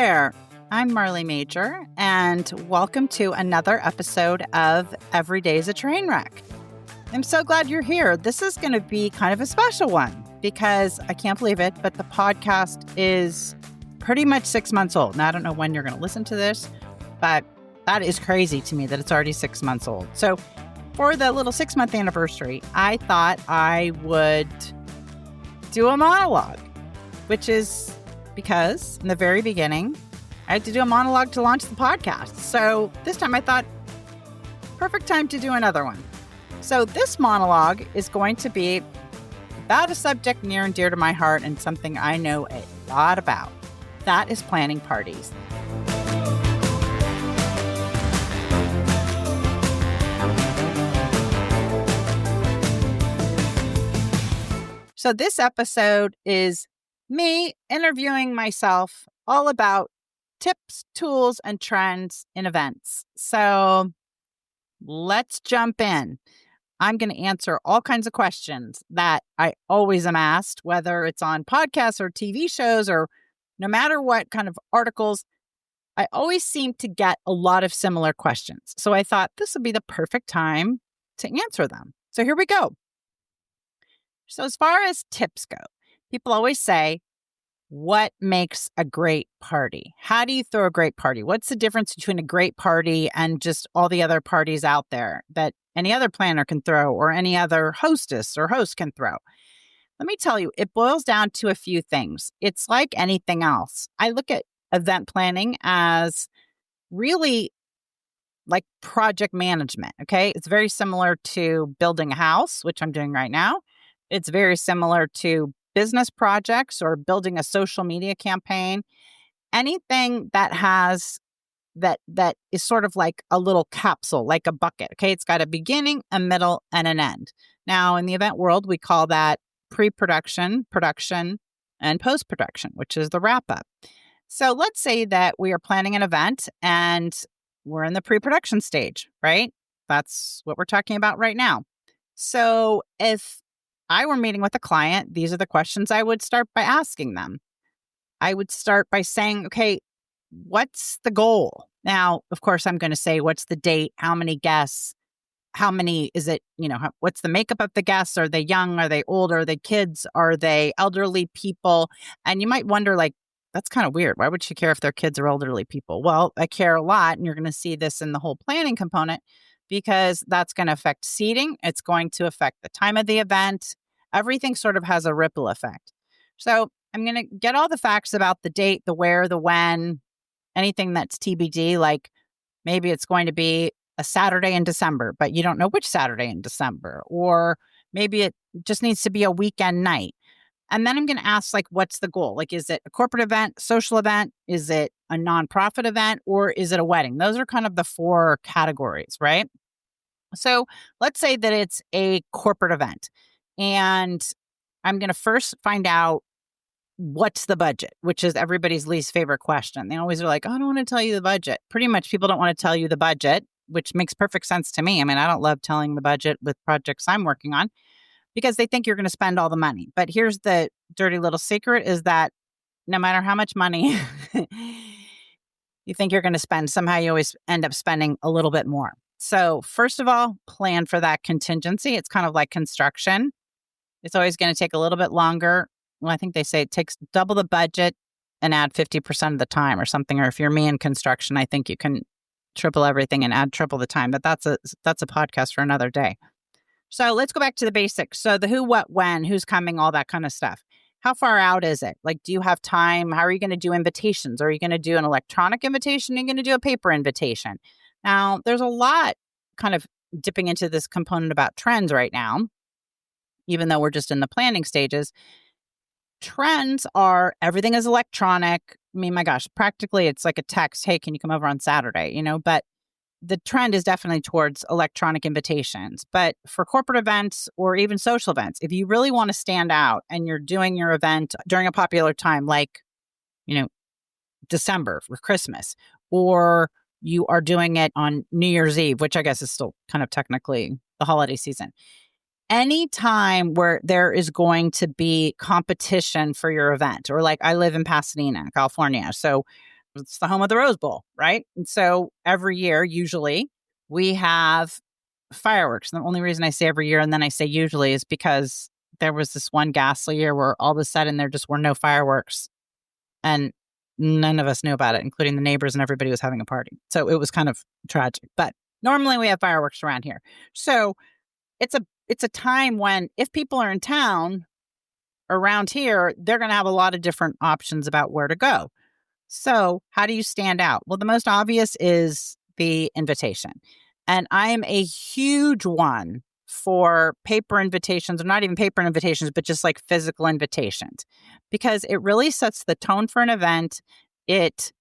there. I'm Marley Major, and welcome to another episode of Every Day's a Trainwreck. I'm so glad you're here. This is going to be kind of a special one because I can't believe it, but the podcast is pretty much 6 months old. Now, I don't know when you're going to listen to this, but that is crazy to me that it's already 6 months old. So for the little 6-month anniversary, I thought I would do a monologue, which is because in the very beginning, I had to do a monologue to launch the podcast. So this time I thought, perfect time to do another one. So this monologue is going to be about a subject near and dear to my heart and something I know a lot about. That is planning parties. So this episode is me interviewing myself all about tips, tools, and trends in events. So let's jump in. I'm going to answer all kinds of questions that I always am asked, whether it's on podcasts or TV shows or no matter what kind of articles. I always seem to get a lot of similar questions. So I thought this would be the perfect time to answer them. So here we go. So as far as tips go, people always say, what makes a great party? How do you throw a great party? What's the difference between a great party and just all the other parties out there that any other planner can throw or any other hostess or host can throw? Let me tell you, it boils down to a few things. It's like anything else. I look at event planning as really like project management, okay? It's very similar to building a house, which I'm doing right now. It's very similar to business projects or building a social media campaign. Anything that has that is sort of like a little capsule, like a bucket. Okay, it's got a beginning, a middle, and an end. Now, in the event world, we call that pre-production, production, and post-production, which is the wrap-up. So let's say that we are planning an event and we're in the pre-production stage, right? That's what we're talking about right now. So if I were meeting with a client, these are the questions I would start by asking them. I would start by saying, okay, what's the goal? Now, of course, I'm going to say, what's the date? How many guests? How many is it? What's the makeup of the guests? Are they young? Are they old? Are they kids? Are they elderly people? And you might wonder, like, that's kind of weird. Why would she care if they're kids or elderly people? Well, I care a lot. And you're going to see this in the whole planning component because that's going to affect seating. It's going to affect the time of the event. Everything sort of has a ripple effect. So I'm going to get all the facts about the date, the where, the when, anything that's TBD, like maybe it's going to be a Saturday in December, but you don't know which Saturday in December, or maybe it just needs to be a weekend night. And then I'm going to ask, like, what's the goal? Like, is it a corporate event, social event? Is it a nonprofit event, or is it a wedding? Those are kind of the 4 categories, right? So let's say that it's a corporate event. And I'm going to first find out what's the budget, which is everybody's least favorite question. They always are like, oh, I don't want to tell you the budget. Pretty much people don't want to tell you the budget, which makes perfect sense to me. I mean, I don't love telling the budget with projects I'm working on because they think you're going to spend all the money. But here's the dirty little secret is that no matter how much money you think you're going to spend, somehow you always end up spending a little bit more. So first of all, plan for that contingency. It's kind of like construction. It's always going to take a little bit longer. Well, I think they say it takes double the budget and add 50% of the time or something. Or if you're me in construction, I think you can triple everything and add triple the time. But that's a podcast for another day. So let's go back to the basics. So the who, what, when, who's coming, all that kind of stuff. How far out is it? Like, do you have time? How are you going to do invitations? Are you going to do an electronic invitation? Are you going to do a paper invitation? Now, there's a lot kind of dipping into this component about trends right now. Even though we're just in the planning stages, trends are everything is electronic. I mean, my gosh, practically it's like a text. Hey, can you come over on Saturday? But the trend is definitely towards electronic invitations. But for corporate events or even social events, if you really want to stand out and you're doing your event during a popular time, like, December for Christmas, or you are doing it on New Year's Eve, which I guess is still kind of technically the holiday season. Any time where there is going to be competition for your event, or like I live in Pasadena, California. So It's the home of the Rose Bowl, right? And so every year, usually, we have fireworks. And the only reason I say every year and then I say usually is because there was this one ghastly year where all of a sudden there just were no fireworks and none of us knew about it, including the neighbors, and everybody was having a party. So it was kind of tragic. But normally we have fireworks around here. So it's a time when if people are in town around here, they're going to have a lot of different options about where to go. So how do you stand out? Well, the most obvious is the invitation. And I'm a huge one for paper invitations, or not even paper invitations, but just like physical invitations, because it really sets the tone for an event. It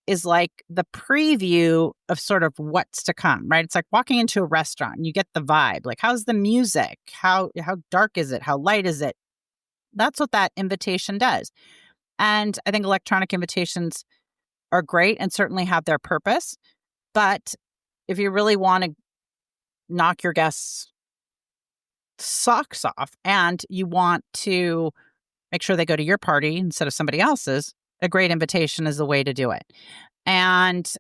is like the preview of sort of what's to come, right? It's like walking into a restaurant and you get the vibe. Like, how's the music? How dark is it? How light is it? That's what that invitation does. And I think electronic invitations are great and certainly have their purpose. But if you really want to knock your guests' socks off and you want to make sure they go to your party instead of somebody else's, a great invitation is the way to do it. And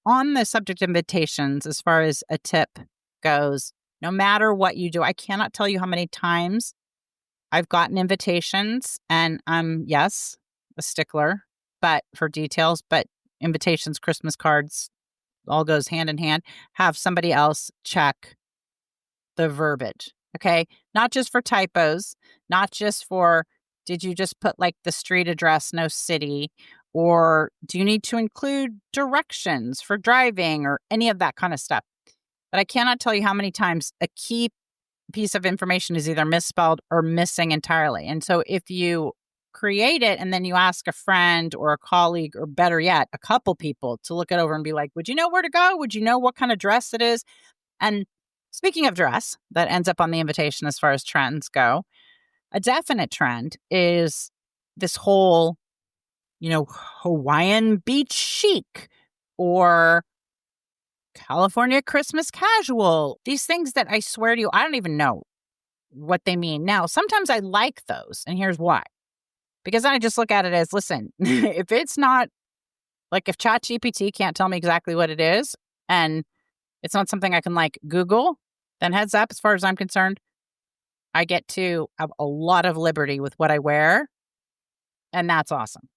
on the subject of invitations, as far as a tip goes, no matter what you do, I cannot tell you how many times I've gotten invitations, and I'm, yes, a stickler, but for details, but invitations, Christmas cards, all goes hand in hand. Have somebody else check the verbiage, okay? Not just for typos, not just for, did you just put like the street address, no city, or do you need to include directions for driving or any of that kind of stuff? But I cannot tell you how many times a key piece of information is either misspelled or missing entirely. And so if you create it and then you ask a friend or a colleague, or better yet, a couple people to look it over and be like, would you know where to go? Would you know what kind of dress it is? And speaking of dress, that ends up on the invitation as far as trends go. A definite trend is this whole, Hawaiian beach chic or California Christmas casual. These things that I swear to you, I don't even know what they mean. Now, sometimes I like those, and here's why. Because I just look at it as, listen, if it's not, like if ChatGPT can't tell me exactly what it is, and it's not something I can like Google, then heads up, as far as I'm concerned, I get to have a lot of liberty with what I wear, and that's awesome.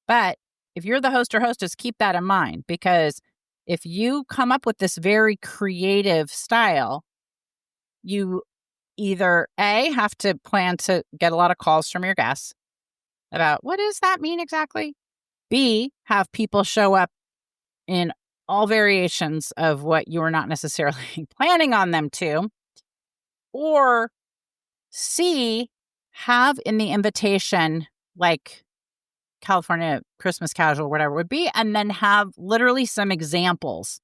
But if you're the host or hostess, keep that in mind, because if you come up with this very creative style, you either A, have to plan to get a lot of calls from your guests about what does that mean exactly? B, have people show up in all variations of what you were not necessarily planning on them to. Or C, have in the invitation like California Christmas casual, whatever it would be, and then have literally some examples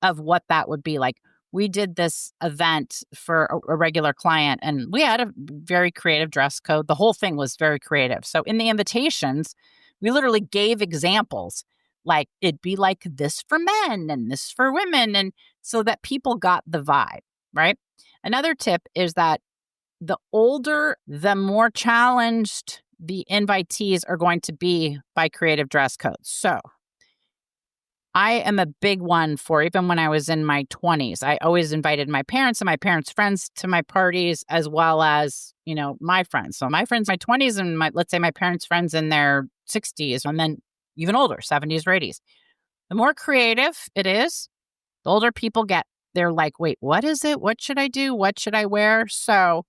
of what that would be. Like, we did this event for a regular client, and we had a very creative dress code. The whole thing was very creative. So in the invitations, we literally gave examples, like it'd be like this for men and this for women, and so that people got the vibe, right? Another tip is that the older, the more challenged the invitees are going to be by creative dress codes. So I am a big one for, even when I was in my 20s, I always invited my parents and my parents' friends to my parties, as well as, my friends. So my friends, my 20s, and let's say my parents' friends in their 60s, and then even older, 70s or 80s. The more creative it is, the older people get. They're like, wait, what is it? What should I do? What should I wear? So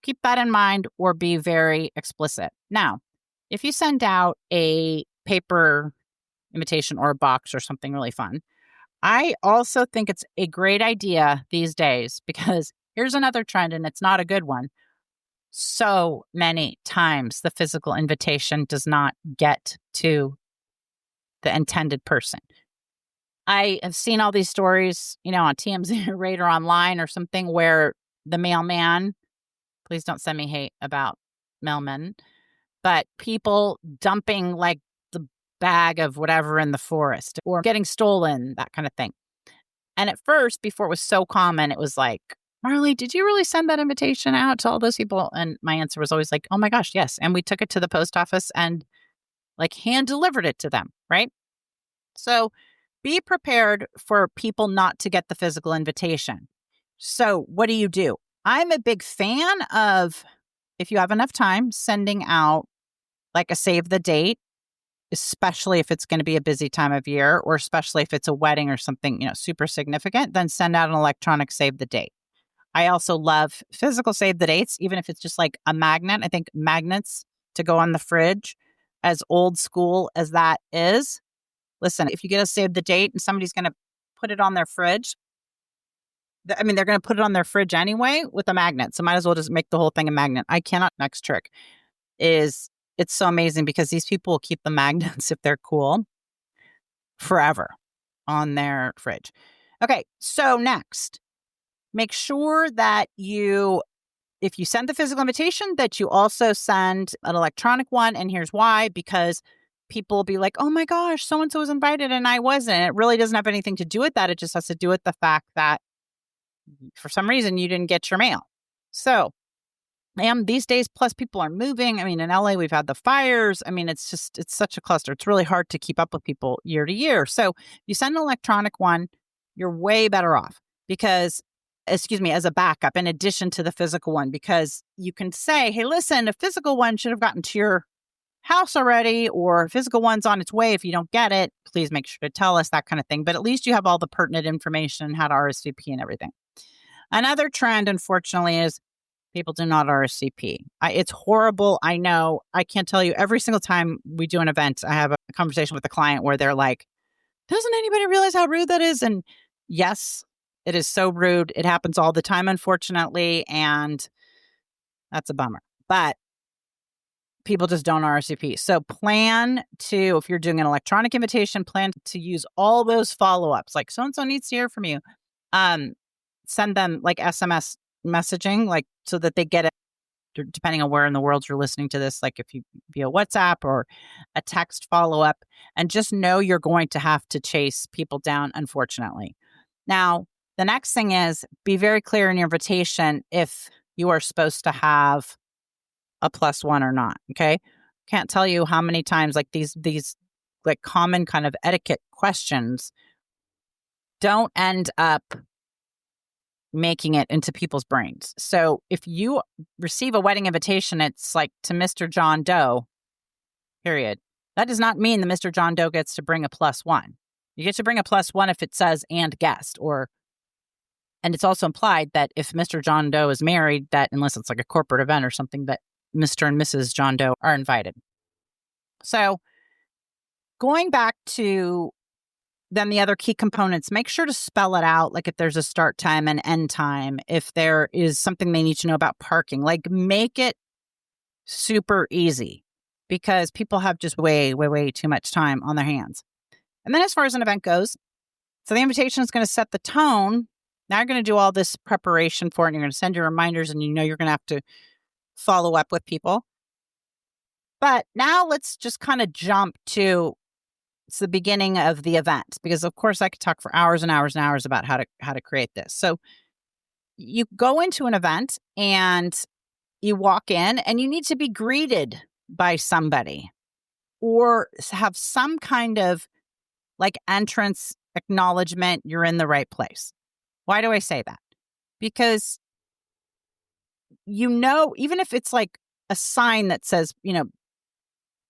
keep that in mind, or be very explicit. Now, if you send out a paper invitation or a box or something really fun, I also think it's a great idea these days, because here's another trend, and it's not a good one. So many times the physical invitation does not get to the intended person. I have seen all these stories, on TMZ or online or something, where the mailman, please don't send me hate about mailmen, but people dumping like the bag of whatever in the forest or getting stolen, that kind of thing. And at first, before it was so common, it was like, Marley, did you really send that invitation out to all those people? And my answer was always like, oh my gosh, yes. And we took it to the post office and like hand delivered it to them, right? So be prepared for people not to get the physical invitation. So what do? I'm a big fan of, if you have enough time, sending out like a save the date, especially if it's going to be a busy time of year, or especially if it's a wedding or something, super significant, then send out an electronic save the date. I also love physical save the dates, even if it's just like a magnet. I think magnets to go on the fridge, as old school as that is. Listen, if you get a save the date and somebody's going to put it on their fridge, they're going to put it on their fridge anyway with a magnet. So might as well just make the whole thing a magnet. Next trick is, it's so amazing because these people will keep the magnets, if they're cool, forever on their fridge. Okay, so next, make sure that if you send the physical invitation, that you also send an electronic one. And here's why: because people will be like, oh my gosh, so-and-so was invited and I wasn't. It really doesn't have anything to do with that. It just has to do with the fact that for some reason you didn't get your mail. So these days, plus people are moving. In LA, we've had the fires. It's such a cluster. It's really hard to keep up with people year to year. So if you send an electronic one, you're way better off as a backup in addition to the physical one, because you can say, hey, listen, a physical one should have gotten to your house already, or physical one's on its way. If you don't get it, please make sure to tell us, that kind of thing. But at least you have all the pertinent information, how to RSVP and everything. Another trend, unfortunately, is people do not RSVP. It's horrible. I know. I can't tell you, every single time we do an event, I have a conversation with a client where they're like, doesn't anybody realize how rude that is? And yes, it is so rude. It happens all the time, unfortunately. And that's a bummer. But people just don't RSVP. So plan to, if you're doing an electronic invitation, plan to use all those follow-ups. Like, so-and-so needs to hear from you. Send them like SMS messaging, like so that they get it, depending on where in the world you're listening to this, like if you via WhatsApp or a text follow-up, and just know you're going to have to chase people down, unfortunately. Now, the next thing is, be very clear in your invitation if you are supposed to have a +1 or not. Okay. Can't tell you how many times like these like common kind of etiquette questions don't end up making it into people's brains. So if you receive a wedding invitation, it's like to Mr. John Doe, period. That does not mean that Mr. John Doe gets to bring a +1. You get to bring a +1 if it says and guest, and it's also implied that if Mr. John Doe is married, that unless it's like a corporate event or something, that Mr. and Mrs. John Doe are invited. So going back to then the other key components, make sure to spell it out. Like if there's a start time and end time, if there is something they need to know about parking, like make it super easy, because people have just way, way, way too much time on their hands. And then as far as an event goes, so the invitation is going to set the tone. Now you're going to do all this preparation for it, and you're going to send your reminders, and you're going to have to follow up with people. But now let's just kind of jump to it's the beginning of the event, because of course I could talk for hours and hours and hours about how to create this. So you go into an event and you walk in and you need to be greeted by somebody or have some kind of like entrance acknowledgement you're in the right place. Why do I say that? Because even if it's like a sign that says,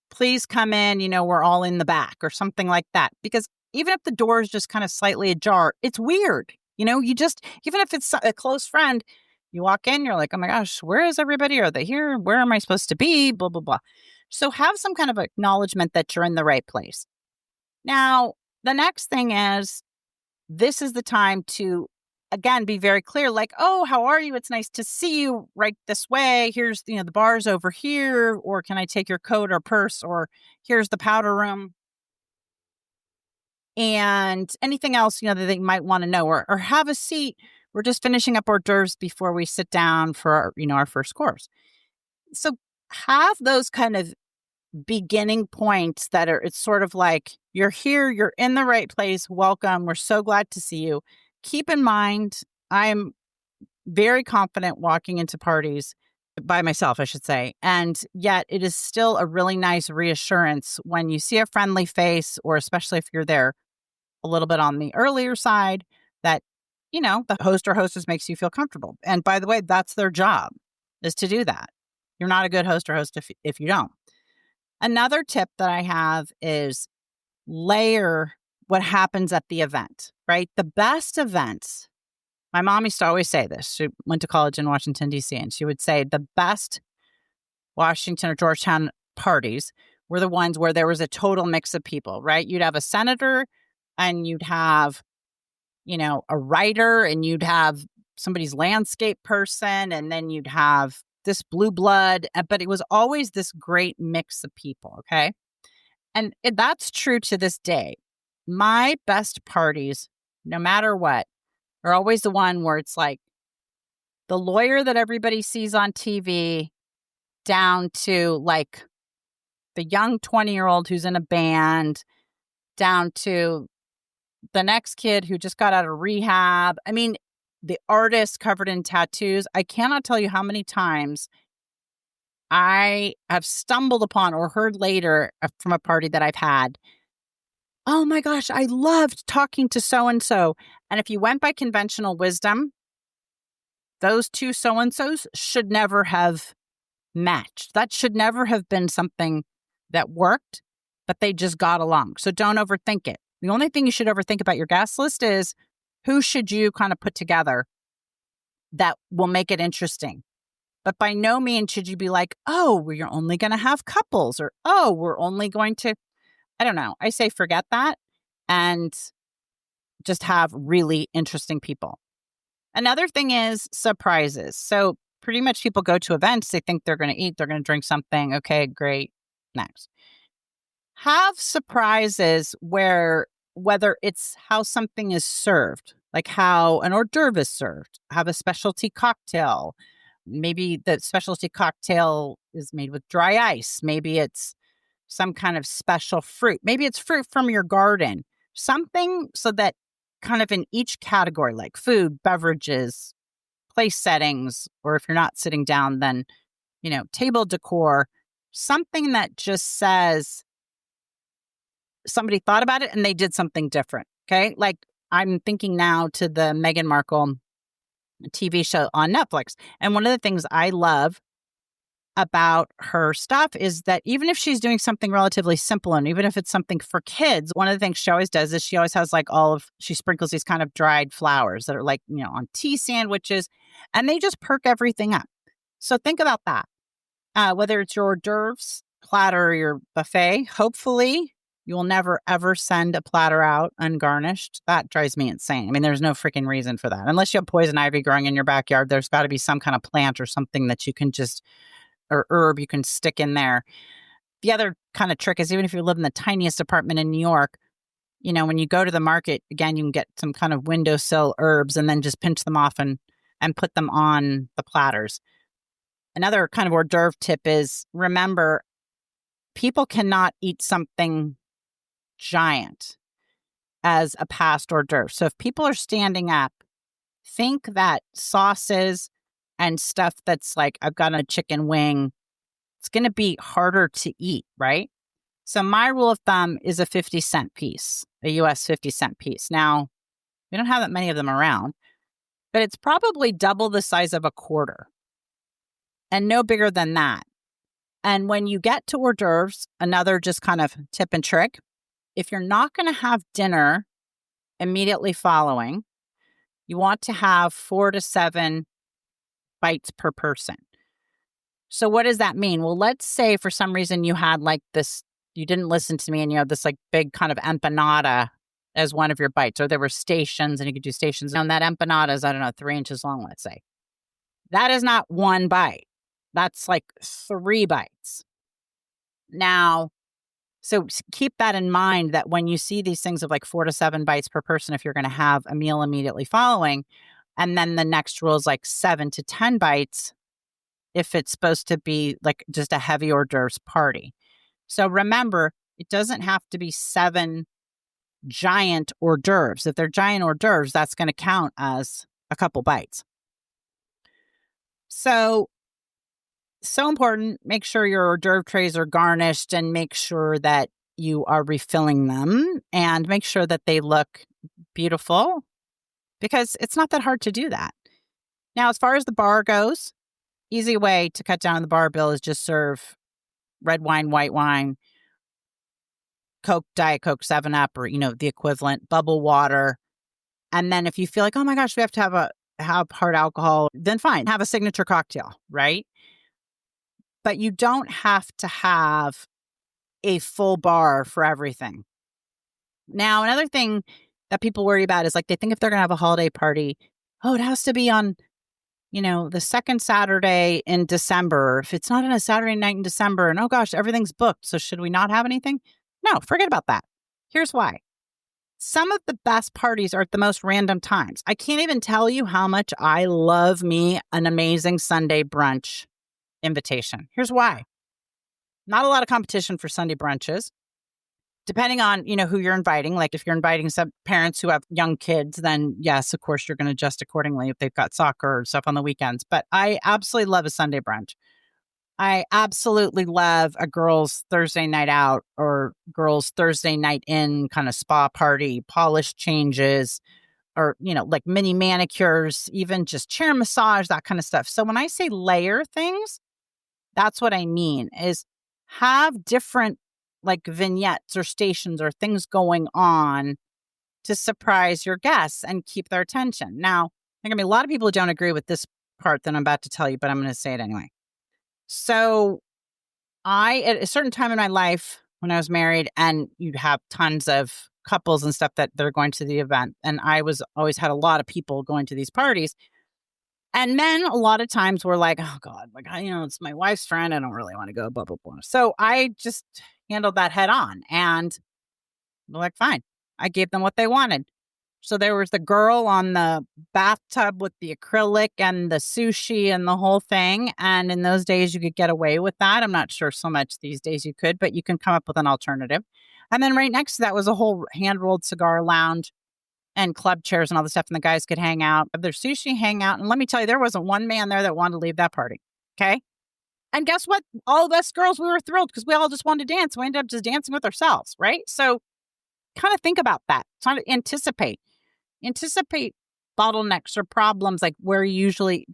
please come in, we're all in the back or something like that. Because even if the door is just kind of slightly ajar, it's weird. Even if it's a close friend, you walk in, you're like, oh my gosh, where is everybody? Are they here? Where am I supposed to be? Blah, blah, blah. So have some kind of acknowledgement that you're in the right place. Now, the next thing is, this is the time to, again, be very clear, like, oh, how are you? It's nice to see you right this way. Here's, the bar's over here, or can I take your coat or purse, or here's the powder room. And anything else, that they might want to know, or have a seat. We're just finishing up hors d'oeuvres before we sit down for our, our first course. So have those kind of beginning points that it's sort of like, you're here, you're in the right place. Welcome. We're so glad to see you. Keep in mind, I'm very confident walking into parties by myself, I should say. And yet it is still a really nice reassurance when you see a friendly face, or especially if you're there a little bit on the earlier side, that, the host or hostess makes you feel comfortable. And by the way, that's their job, is to do that. You're not a good host or host if you don't. Another tip that I have is layer what happens at the event, right? The best events, my mom used to always say this. She went to college in Washington, D.C., and she would say the best Washington or Georgetown parties were the ones where there was a total mix of people, right? You'd have a senator and you'd have, a writer, and you'd have somebody's landscape person, and then you'd have this blue blood, but it was always this great mix of people, okay? And that's true to this day. My best parties, no matter what, are always the one where it's like the lawyer that everybody sees on TV down to like the young 20-year-old who's in a band, down to the next kid who just got out of rehab. I mean, the artist covered in tattoos. I cannot tell you how many times I have stumbled upon or heard later from a party that I've had, oh my gosh, I loved talking to so-and-so. And if you went by conventional wisdom, those two so-and-sos should never have matched. That should never have been something that worked, but they just got along. So don't overthink it. The only thing you should overthink about your guest list is who should you kind of put together that will make it interesting. But by no means should you be like, oh, we're only going to have couples, or, oh, we're only going to, I don't know. I say forget that and just have really interesting people. Another thing is surprises. So pretty much people go to events, they think they're going to eat, they're going to drink something. Okay, great. Next. Have surprises whether it's how something is served, like how an hors d'oeuvre is served, have a specialty cocktail. Maybe the specialty cocktail is made with dry ice. Maybe it's some kind of special fruit. Maybe it's fruit from your garden. Something so that kind of in each category, like food, beverages, place settings, or if you're not sitting down, then, table decor, something that just says somebody thought about it and they did something different. Okay. Like I'm thinking now to the Meghan Markle TV show on Netflix. And one of the things I love about her stuff is that even if she's doing something relatively simple, and even if it's something for kids, one of the things she always does is she always has like she sprinkles these kind of dried flowers that are like, on tea sandwiches, and they just perk everything up. So think about that. Whether it's your hors d'oeuvres platter or your buffet, hopefully you will never, ever send a platter out ungarnished. That drives me insane. I mean, there's no freaking reason for that. Unless you have poison ivy growing in your backyard, there's got to be some kind of plant or something that you can or herb you can stick in there. The other kind of trick is even if you live in the tiniest apartment in New York, when you go to the market, again, you can get some kind of windowsill herbs and then just pinch them off and put them on the platters. Another kind of hors d'oeuvre tip is remember, people cannot eat something giant as a past hors d'oeuvre. So if people are standing up, think that sauces and stuff that's like, I've got a chicken wing, it's going to be harder to eat, right? So my rule of thumb is a 50-cent piece, a US 50-cent piece. Now, we don't have that many of them around, but it's probably double the size of a quarter and no bigger than that. And when you get to hors d'oeuvres, another just kind of tip and trick, if you're not going to have dinner immediately following, you want to have 4 to 7 bites per person. So what does that mean? Well, let's say for some reason you had like this, you didn't listen to me and you had this like big kind of empanada as one of your bites, or there were stations and you could do stations. And that empanada is, 3 inches long, let's say. That is not one bite. That's like 3 bites. Now, so keep that in mind that when you see these things of like 4 to 7 bites per person, if you're going to have a meal immediately following, and then the next rule is like 7 to 10 bites if it's supposed to be like just a heavy hors d'oeuvres party. So remember, it doesn't have to be 7 giant hors d'oeuvres. If they're giant hors d'oeuvres, that's going to count as a couple bites. So So important. Make sure your hors d'oeuvre trays are garnished and make sure that you are refilling them and make sure that they look beautiful because it's not that hard to do that. Now, as far as the bar goes, easy way to cut down on the bar bill is just serve red wine, white wine, Coke, Diet Coke, 7 Up, or, the equivalent, bubble water. And then if you feel like, oh my gosh, we have to have hard alcohol, then fine, have a signature cocktail, right? But you don't have to have a full bar for everything. Now, another thing that people worry about is like they think if they're going to have a holiday party, oh, it has to be on, the second Saturday in December. If it's not on a Saturday night in December, and oh gosh, everything's booked. So should we not have anything? No, forget about that. Here's why. Some of the best parties are at the most random times. I can't even tell you how much I love me an amazing Sunday brunch invitation. Here's why. Not a lot of competition for Sunday brunches. Depending on, who you're inviting. Like if you're inviting some parents who have young kids, then yes, of course, you're going to adjust accordingly if they've got soccer or stuff on the weekends. But I absolutely love a Sunday brunch. I absolutely love a girls' Thursday night out or girls' Thursday night in kind of spa party, polish changes, or, like mini manicures, even just chair massage, that kind of stuff. So when I say layer things, that's what I mean is have different like vignettes or stations or things going on to surprise your guests and keep their attention. Now, there are going to be a lot of people who don't agree with this part that I'm about to tell you, but I'm going to say it anyway. So at a certain time in my life when I was married, and you'd have tons of couples and stuff that they're going to the event. And I always had a lot of people going to these parties. And men, a lot of times were like, oh God, like, it's my wife's friend. I don't really want to go, blah, blah, blah. So I just handled that head on and they're like, fine. I gave them what they wanted. So there was the girl on the bathtub with the acrylic and the sushi and the whole thing. And in those days, you could get away with that. I'm not sure so much these days you could, but you can come up with an alternative. And then right next to that was a whole hand-rolled cigar lounge and club chairs and all the stuff. And the guys could hang out, have their sushi, hang out. And let me tell you, there wasn't one man there that wanted to leave that party. Okay. And guess what? All of us girls, we were thrilled because we all just wanted to dance. We ended up just dancing with ourselves. Right. So kind of think about that. Try to anticipate bottlenecks or problems like where usually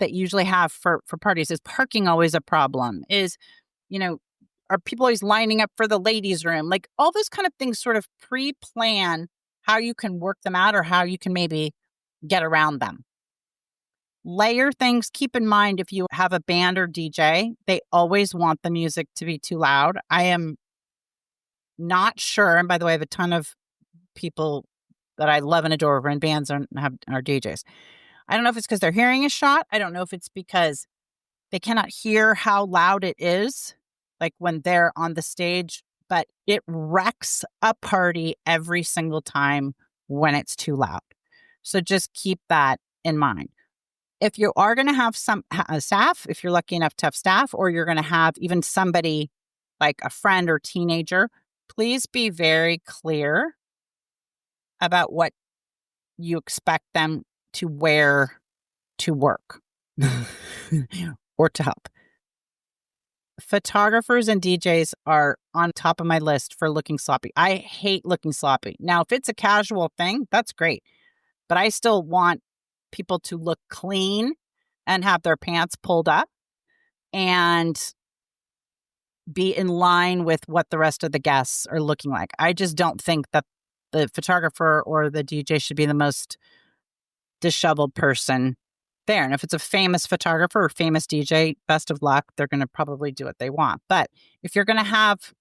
have for parties. Is parking always a problem? Is, are people always lining up for the ladies' room? Like all those kind of things sort of pre-plan how you can work them out or how you can maybe get around them. Layer things. Keep in mind if you have a band or DJ, they always want the music to be too loud. I am not sure. And by the way, I have a ton of people that I love and adore in bands and are DJs. I don't know if it's because their hearing is shot. I don't know if it's because they cannot hear how loud it is, like when they're on the stage, but it wrecks a party every single time when it's too loud. So just keep that in mind. If you are going to have some staff, if you're lucky enough to have staff, or you're going to have even somebody like a friend or teenager, please be very clear about what you expect them to wear to work or to help. Photographers and DJs are on top of my list for looking sloppy. I hate looking sloppy. Now, if it's a casual thing, that's great. But I still want people to look clean and have their pants pulled up and be in line with what the rest of the guests are looking like. I just don't think that the photographer or the DJ should be the most disheveled person there. And if it's a famous photographer or famous DJ, best of luck. They're going to probably do what they want. But if you're going to have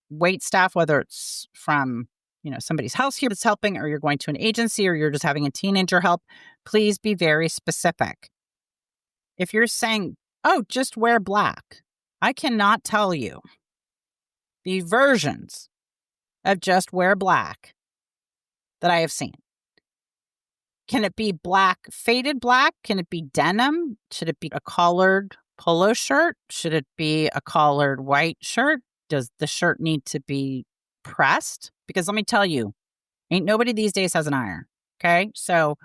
wait staff, whether it's from, somebody's house here that's helping, or you're going to an agency, or you're just having a teenager help, please be very specific. If you're saying, oh, just wear black, I cannot tell you the versions of just wear black that I have seen. Can it be black, faded black? Can it be denim? Should it be a collared polo shirt? Should it be a collared white shirt? Does the shirt need to be pressed? Because let me tell you, ain't nobody these days has an iron. Okay. So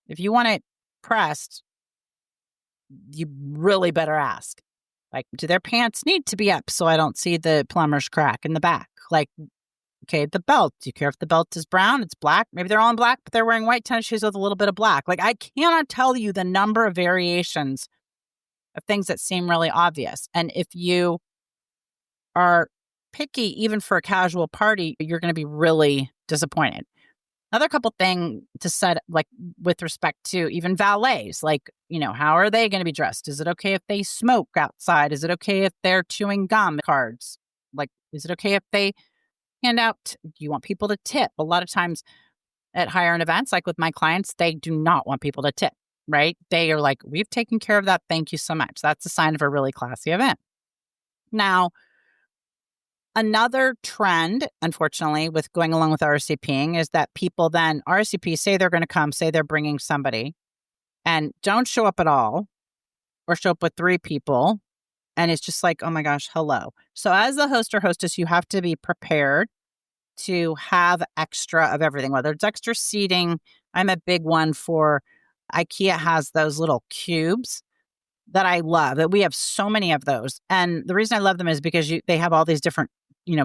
if you want it pressed, you really better ask. Like, do their pants need to be up so I don't see the plumber's crack in the back? Like, okay, the belt. Do you care if the belt is brown? It's black. Maybe they're all in black, but they're wearing white tennis shoes with a little bit of black. Like, I cannot tell you the number of variations of things that seem really obvious. And if you are picky, even for a casual party, you're going to be really disappointed. Another couple things to set, like with respect to even valets, like, how are they going to be dressed? Is it okay if they smoke outside? Is it okay if they're chewing gum cards? Like, is it okay if they hand out, do you want people to tip? A lot of times at higher end events, like with my clients, they do not want people to tip, right? They are like, we've taken care of that. Thank you so much. That's a sign of a really classy event. Now, another trend, unfortunately, with going along with RSVPing is that people then RSVP, say they're going to come, say they're bringing somebody, and don't show up at all or show up with 3 people. And it's just like, oh my gosh, hello. So as the host or hostess, you have to be prepared to have extra of everything, whether it's extra seating. I'm a big one for IKEA has those little cubes that I love, that we have so many of those. And the reason I love them is because they have all these different,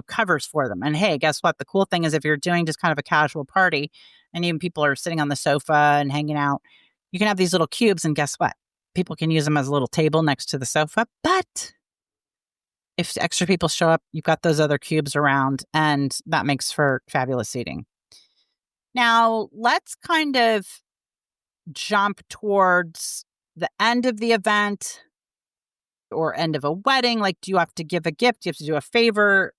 covers for them. And hey, guess what? The cool thing is if you're doing just kind of a casual party and even people are sitting on the sofa and hanging out, you can have these little cubes and guess what? People can use them as a little table next to the sofa. But if extra people show up, you've got those other cubes around and that makes for fabulous seating. Now, let's kind of jump towards the end of the event or end of a wedding. Like, do you have to give a gift? Do you have to do a favor?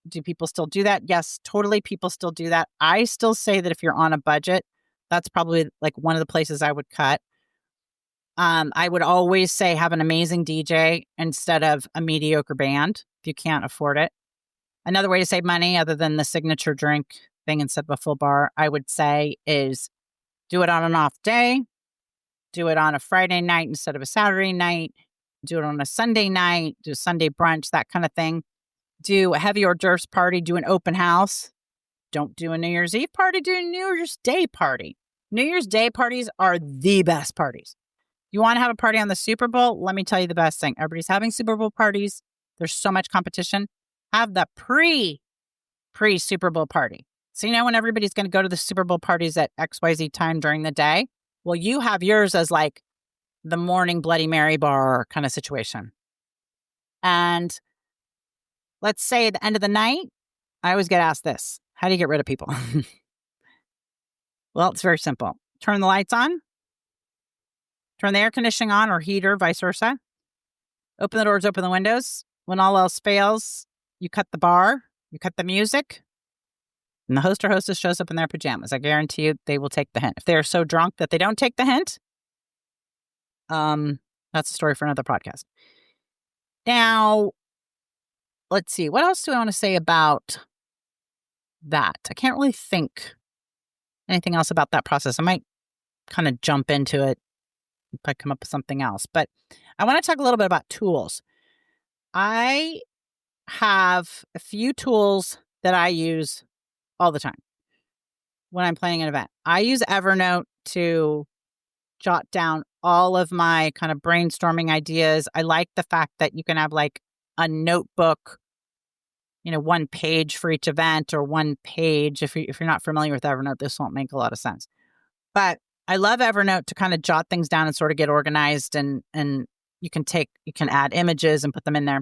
Do people still do that? Yes, totally. People still do that. I still say that if you're on a budget, that's probably like one of the places I would cut. I would always say have an amazing DJ instead of a mediocre band if you can't afford it. Another way to save money other than the signature drink thing instead of a full bar, I would say is do it on an off day. Do it on a Friday night instead of a Saturday night. Do it on a Sunday night. Do a Sunday brunch, that kind of thing. Do a heavy hors d'oeuvres party. Do an open house. Don't do a New Year's Eve party. Do a New Year's Day party. New Year's Day parties are the best parties. You want to have a party on the Super Bowl? Let me tell you the best thing. Everybody's having Super Bowl parties. There's so much competition. Have the pre-Super Bowl party. So when everybody's going to go to the Super Bowl parties at XYZ time during the day? Well, you have yours as like the morning Bloody Mary bar kind of situation. And let's say at the end of the night, I always get asked this. How do you get rid of people? Well, it's very simple. Turn the lights on. Turn the air conditioning on or heater, vice versa. Open the doors, open the windows. When all else fails, you cut the bar, you cut the music, and the host or hostess shows up in their pajamas. I guarantee you they will take the hint. If they're so drunk that they don't take the hint, that's a story for another podcast. Now, let's see. What else do I want to say about that? I can't really think anything else about that process. I might kind of jump into it if I come up with something else. But I want to talk a little bit about tools. I have a few tools that I use all the time when I'm planning an event. I use Evernote to jot down all of my kind of brainstorming ideas. I like the fact that you can have like a notebook, 1 page for each event or 1 page. If you're not familiar with Evernote, this won't make a lot of sense. But I love Evernote to kind of jot things down and sort of get organized and you can add images and put them in there.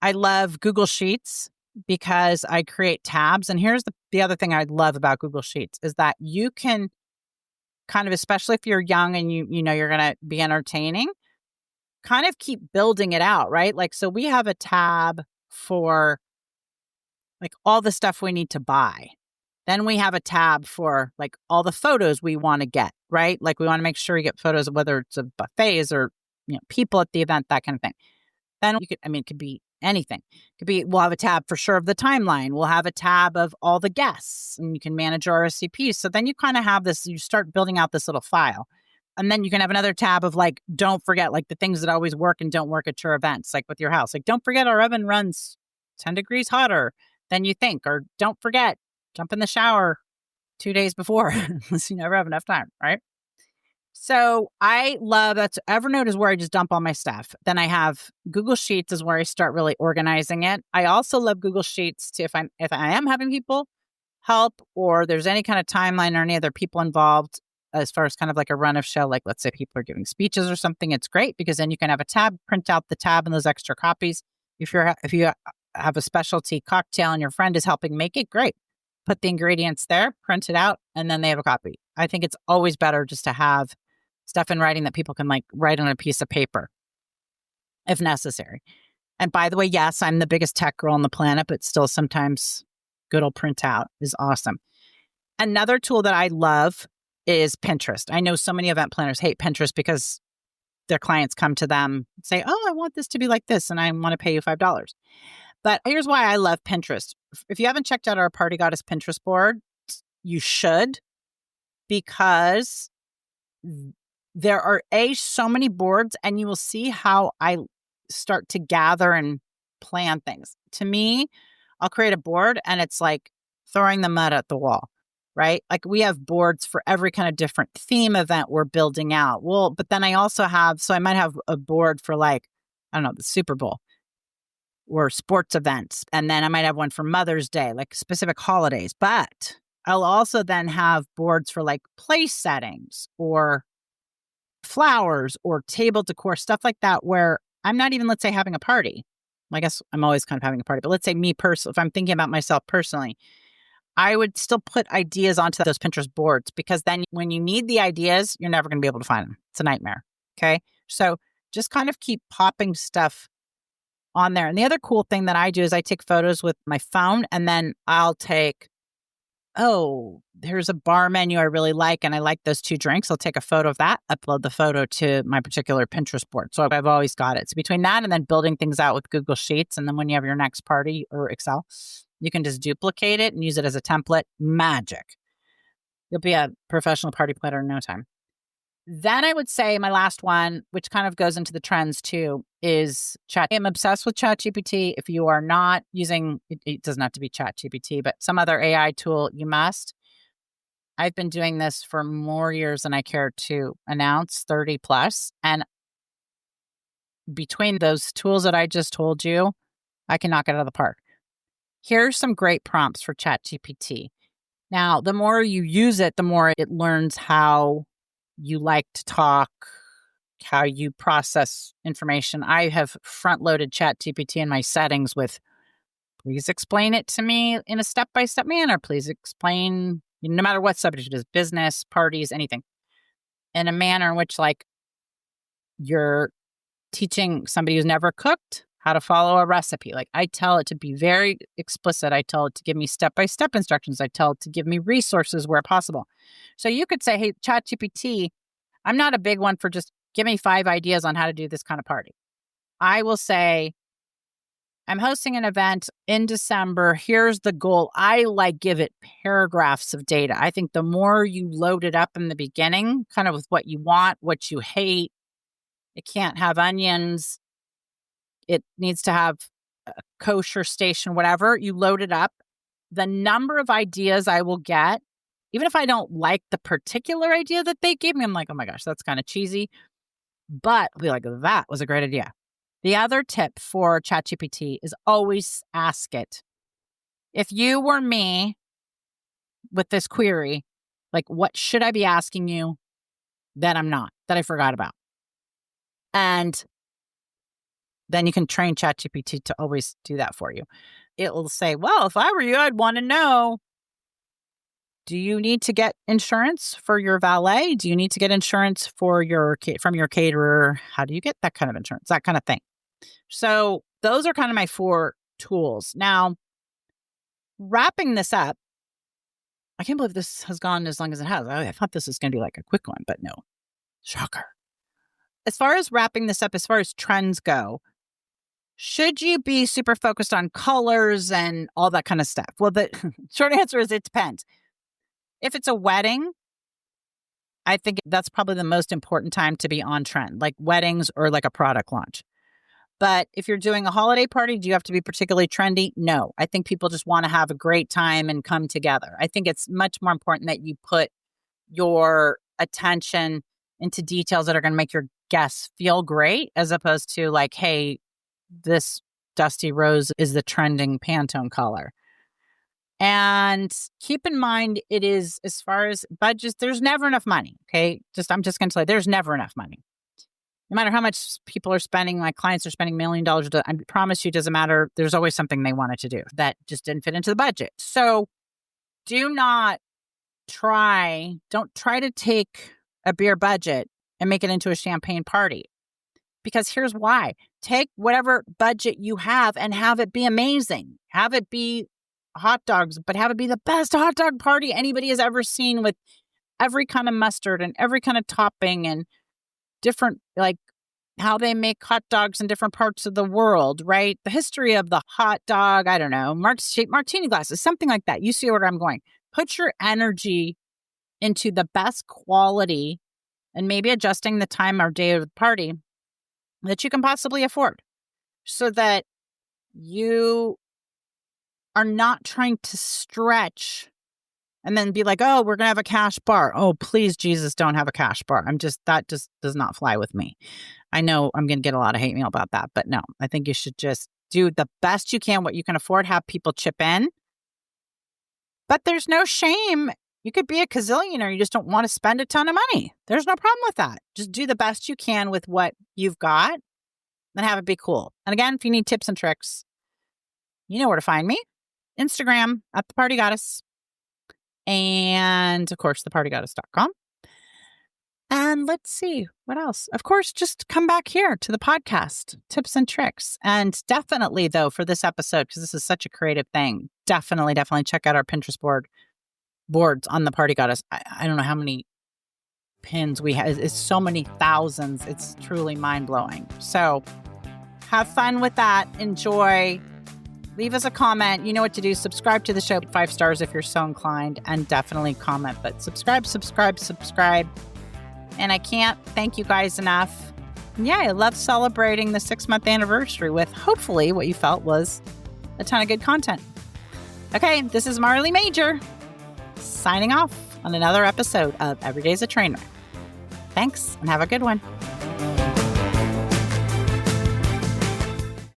I love Google Sheets because I create tabs. And here's the other thing I love about Google Sheets is that you can kind of, especially if you're young and you know you're going to be entertaining, kind of keep building it out, right? Like, so we have a tab for like all the stuff we need to buy. Then we have a tab for like all the photos we want to get, right? Like we want to make sure you get photos of whether it's of buffets or people at the event, that kind of thing. Then it could be anything. We'll have a tab for sure of the timeline. We'll have a tab of all the guests and you can manage your RSVPs. So then you kind of have this, you start building out this little file. And then you can have another tab of like, don't forget like the things that always work and don't work at your events, like with your house. Like, don't forget our oven runs 10 degrees hotter than you think, or don't forget, jump in the shower 2 days before unless you never have enough time, right? So I love Evernote is where I just dump all my stuff. Then I have Google Sheets is where I start really organizing it. I also love Google Sheets to if I am having people help or there's any kind of timeline or any other people involved as far as kind of like a run of show, like let's say people are giving speeches or something, it's great because then you can have a tab, print out the tab and those extra copies. If you have a specialty cocktail and your friend is helping make it, great. Put the ingredients there, print it out, and then they have a copy. I think it's always better just to have stuff in writing that people can like write on a piece of paper if necessary. And by the way, yes, I'm the biggest tech girl on the planet, but still sometimes good old printout is awesome. Another tool that I love is Pinterest. I know so many event planners hate Pinterest because their clients come to them and say, oh, I want this to be like this and I want to pay you $5. But here's why I love Pinterest. If you haven't checked out our Party Goddess Pinterest board, you should, because there are so many boards and you will see how I start to gather and plan things. To me, I'll create a board and it's like throwing the mud at the wall, right? Like we have boards for every kind of different theme event we're building out. Well, but then I also I might have a board for like, I don't know, the Super Bowl or sports events. And then I might have one for Mother's Day, like specific holidays. But I'll also then have boards for like place settings or flowers or table decor, stuff like that, where I'm not even, let's say, having a party. I guess I'm always kind of having a party, but let's say me personally, if I'm thinking about myself personally, I would still put ideas onto those Pinterest boards because then when you need the ideas, you're never going to be able to find them. It's a nightmare. Okay. So just kind of keep popping stuff on there. And the other cool thing that I do is I take photos with my phone and then I'll take, oh, there's a bar menu I really like and I like those 2 drinks. I'll take a photo of that, upload the photo to my particular Pinterest board. So I've always got it. So between that and then building things out with Google Sheets, and then when you have your next party or Excel, you can just duplicate it and use it as a template. Magic. You'll be a professional party planner in no time. Then I would say my last one, which kind of goes into the trends too, is chat. I'm obsessed with ChatGPT. If you are not using, it doesn't have to be ChatGPT, but some other AI tool, you must. I've been doing this for more years than I care to announce, 30 plus. And between those tools that I just told you, I can knock it out of the park. Here's some great prompts for ChatGPT. Now, the more you use it, the more it learns how you like to talk, how you process information. I have front-loaded ChatGPT in my settings with, please explain it to me in a step-by-step manner. Please explain, no matter what subject it is, business, parties, anything, in a manner in which like you're teaching somebody who's never cooked how to follow a recipe. Like I tell it to be very explicit. I tell it to give me step-by-step instructions. I tell it to give me resources where possible. So you could say, hey, ChatGPT, I'm not a big one for just give me 5 ideas on how to do this kind of party. I will say, I'm hosting an event in December. Here's the goal. I give it paragraphs of data. I think the more you load it up in the beginning, kind of with what you want, what you hate, it can't have onions. It needs to have a kosher station, whatever. You load it up. The number of ideas I will get, even if I don't like the particular idea that they gave me, I'm like, oh my gosh, that's kind of cheesy. But I'll be like, that was a great idea. The other tip for ChatGPT is always ask it. If you were me with this query, like what should I be asking you that I'm not, that I forgot about? And then you can train ChatGPT to always do that for you. It will say, well, if I were you, I'd want to know, do you need to get insurance for your valet? Do you need to get insurance for from your caterer? How do you get that kind of insurance? That kind of thing. So those are kind of my 4 tools. Now, wrapping this up, I can't believe this has gone as long as it has. I thought this was going to be like a quick one, but no. Shocker. As far as wrapping this up, as far as trends go, should you be super focused on colors and all that kind of stuff? Well, the short answer is it depends. If it's a wedding, I think that's probably the most important time to be on trend, like weddings or like a product launch. But if you're doing a holiday party, do you have to be particularly trendy? No. I think people just want to have a great time and come together. I think it's much more important that you put your attention into details that are going to make your guests feel great, as opposed to like, hey, this dusty rose is the trending Pantone color. And keep in mind, it is, as far as budgets, there's never enough money. Okay. I'm just going to tell you, there's never enough money. No matter how much people are spending, my clients are spending $1 million. I promise you, it doesn't matter. There's always something they wanted to do that just didn't fit into the budget. So don't try to take a beer budget and make it into a champagne party. Because here's why. Take whatever budget you have and have it be amazing. Have it be hot dogs, but have it be the best hot dog party anybody has ever seen, with every kind of mustard and every kind of topping and different, like how they make hot dogs in different parts of the world, right? The history of the hot dog, I don't know, shaped martini glasses, something like that. You see where I'm going. Put your energy into the best quality and maybe adjusting the time or day of the party that you can possibly afford, so that you are not trying to stretch and then be like, oh, we're going to have a cash bar. Oh, please, Jesus, don't have a cash bar. That just does not fly with me. I know I'm going to get a lot of hate mail about that, but no, I think you should just do the best you can, what you can afford, have people chip in. But there's no shame. You could be a gazillionaire. You just don't want to spend a ton of money. There's no problem with that. Just do the best you can with what you've got and have it be cool. And again, if you need tips and tricks, you know where to find me. Instagram @thepartygoddess. And of course, thepartygoddess.com. And let's see, what else? Of course, just come back here to the podcast, tips and tricks. And definitely, though, for this episode, because this is such a creative thing, definitely check out our Pinterest boards on the Party Goddess. I don't know how many pins we have. It's so many thousands. It's truly mind-blowing. So have fun with that. Enjoy. Leave us a comment. You know what to do. Subscribe to the show, 5 stars if you're so inclined, and definitely comment. But subscribe. And I can't thank you guys enough. Yeah, I love celebrating the 6-month anniversary with hopefully what you felt was a ton of good content. Okay, this is Marley Major signing off on another episode of Every Day's a Trainwreck. Thanks, and have a good one.